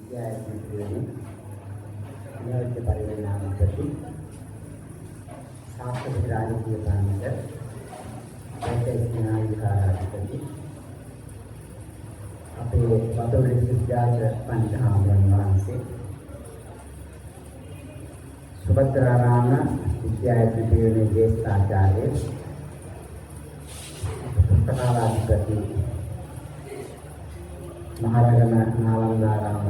විද්‍යාත්මකවම නියෝජ්‍ය පරිවර්තනාධිපති සාස්ත්‍රීය රාජකීය පාලනක දේශනාධිකාරාධිපති අපේ වතුරු විද්‍යාල පංචහාමුදුරන් වහන්සේ සුභද්‍රාරාම විද්‍යාත්මකයේ ජේෂ්ඨාචාර්ය පුස්තකාලාධිපති මහරගම නාලන්දාරාම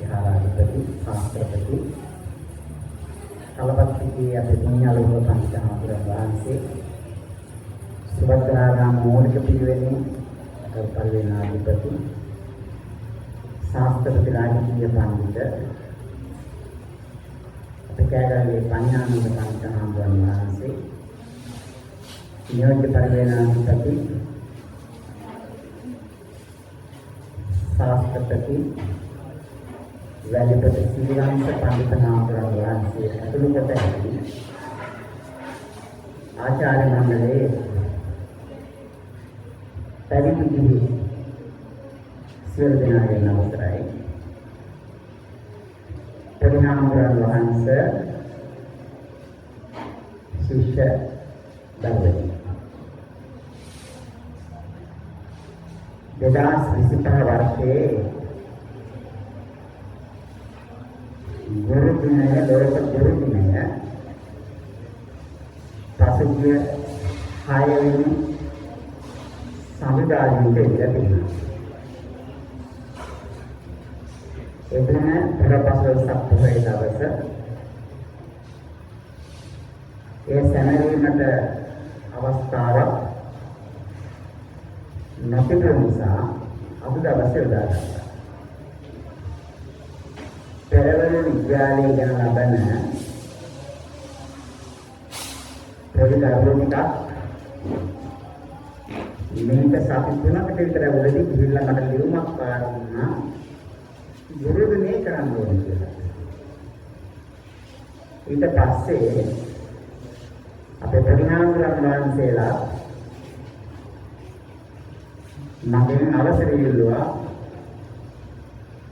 විහාරාධිපති ශාස්ත්‍රපති කලපත්තිගේ අපේ පුණ්‍යාලෝක පංචහාමුදුරන් වහන්සේ සුභද්‍රාරාම මූලික පිරිවෙනේ පරිවේනාධිපති ශාස්ත්‍රපති රාජකීය පඬිතුක අපේ කෑගල්ලේ පඤ්ඤානන්ද පංචහාමුදුරන් වහන්සේ නියෝජ්‍ය පරිවේනාධිපති ශාස්ත්‍රපති වැලිපති ශ්‍රීවංශ පඬිතුමාණන් වහන්සේ ඇතුළු කොට ඇති ආචාර්ය මණ්ඩලයේ පැවිදි සියලු දෙනාගේ නමස්කාරයි. පරිණාමයන් වහන්සේ ශිෂ්‍ය දරුවනි 2025 वर्षे गुरुदिनය ලෝක ගුරුදිනය පසුගිය 6 වෙනි සමුදායෙට ඉඳලා එදින පෙරපසළොස්වක පොහොය දවස ඒ සැමරීමට අවස්ථාවක් නැතිව නිසා අද දවසේ උදාගත්තා. පෙරවරු විද්‍යාලයේ ගැන ලබන ප්‍රතිකාරෝනික මේක සති 3කට විතර වලදී ගිහිල්ලා මට ලියුමක් පාරුණා ගුරුතුමේ කරන්න ඕනේ කියලා. ඊට පස්සේ අපේ පරිණාමයන් වහන්සේලා මගෙන් අවසර ඉල්ලුවා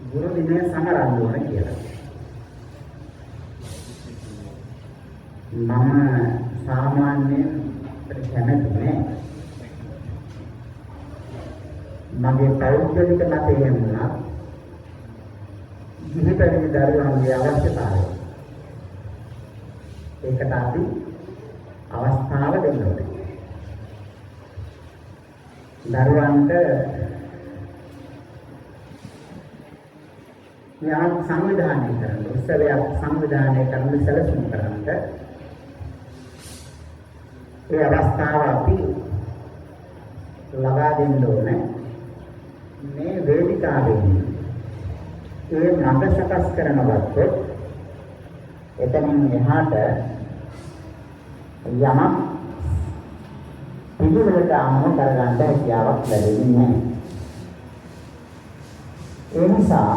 ගුරු දිනය සමරන්න ඕන කියලා. මම සාමාන්‍යයෙන් කැමති නෑ. මගේ පෞද්ගලික මතය වුණා ගිහි පැවිදි දරුවන්ගේ අවශ්‍යතාවය. ඒකට අපි අවස්ථාව දෙන්න ඕනේ. දරුවන්ට යාම සංවිධානය කරන්න උත්සවයක් සංවිධානය කරන්න සැලසුම් කරන්නට ඒ අවස්ථාව අපි ලබා දෙන්න ඕනේ. මේ වේදිකාවෙන් ඒ මඟ සකස් කරනවත් එතනින් එහාට යමක් පිළිවෙලට අනුව කරගන්න හැකියාවක් ලැබෙන්නේ නැහැ. ඒ නිසා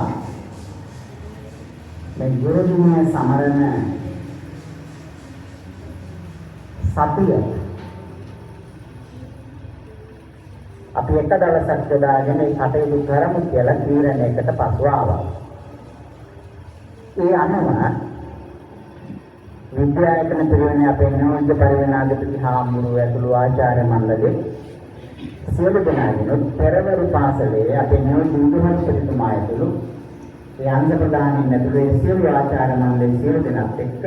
මේ ගුරුතුමා සමරන සතිය අපි එක දවසක් යොදාගෙන මේ කටයුතු කරමු කියලා තීරණයකට පසු ආවා. ඒ අනුව විද්‍යායතන පිරිවෙනේ අපේ නියෝජ්‍ය පරිවර්තනාධිපති හාමුදුරුවෝ ඇතුළු ආචාර්ය මණ්ඩලයේ සියලු දෙනාගෙන් පෙරවරු පාසලේ අපේ නියෝජ්‍ය විදුහල්පතිතුමා ඇතුළු ඒ අංග ප්‍රධානීන් ඇතුළු සියලු ආචාර්ය මණ්ඩලයේ සියලු දෙනාත් එක්ක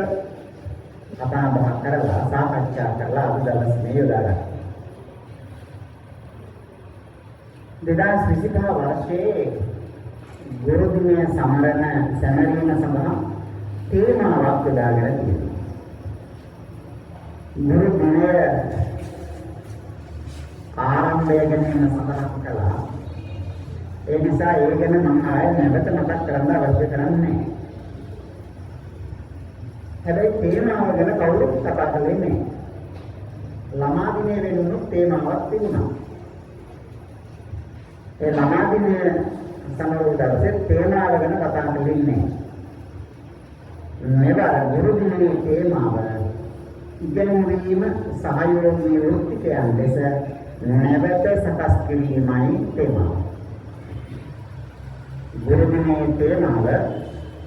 කතා බහ කරලා සාකච්ඡා කරලා අද දවසේ යොදාගත්තා. 2025 वर्षයේ ගුරු දිනය සමරන සැමරීම සඳහා තේමාවක් යොදාගෙන තියෙනවා. ගුරු දිනය ආරම්භය ගැන සඳහන් කළා. ඒ නිසා ඒ ගැන මම ආයෙ නැවත මතක් කරන්න අවශ්‍ය කරන්නේ නැහැ. හැබැයි තේමාව ගැන කවුරුත් කතා කළේ නැහැ. ළමා දිනය වෙනුණු තේමාවක් තිබුණා. ඒ ළමා දිනය සමරන දවසේ තේමාව ගැන කතා කළේ නැහැ. මෙවර ගුරු දිනයේ තේමාව ඉගෙනීම සහයෝගී වෘත්තිකයන් ලෙස නැවත සකස් කිරීමයි තේමාව. ගුරු දිනයේ තේමාව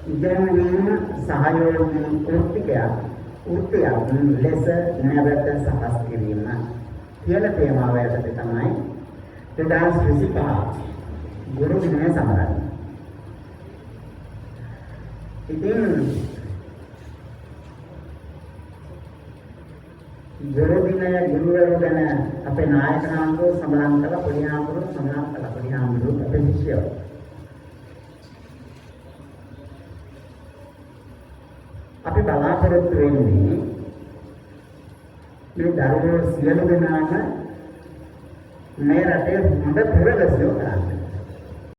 ඉගෙනීම සහයෝගී වෘත්තියක් ලෙස නැවත සකස් කිරීම කියලා තේමාව යටතේ තමයි 2025 ගුරු දිනය සමරන්නේ. ඉතින් ගුරු දිනය ගුරුවරු ගැන අපේ නායක හාමුදුරුවෝ සඳහන් කළ පොඩි හාමුදුරුවෝ අපේ ශිෂ්‍යයෝ. අපි බලාපොරොත්තු වෙන්නේ මේ දරුවෝ සියලු දෙනාම මේ රටේ හොඳ පුරවැසියෝ කරන්න.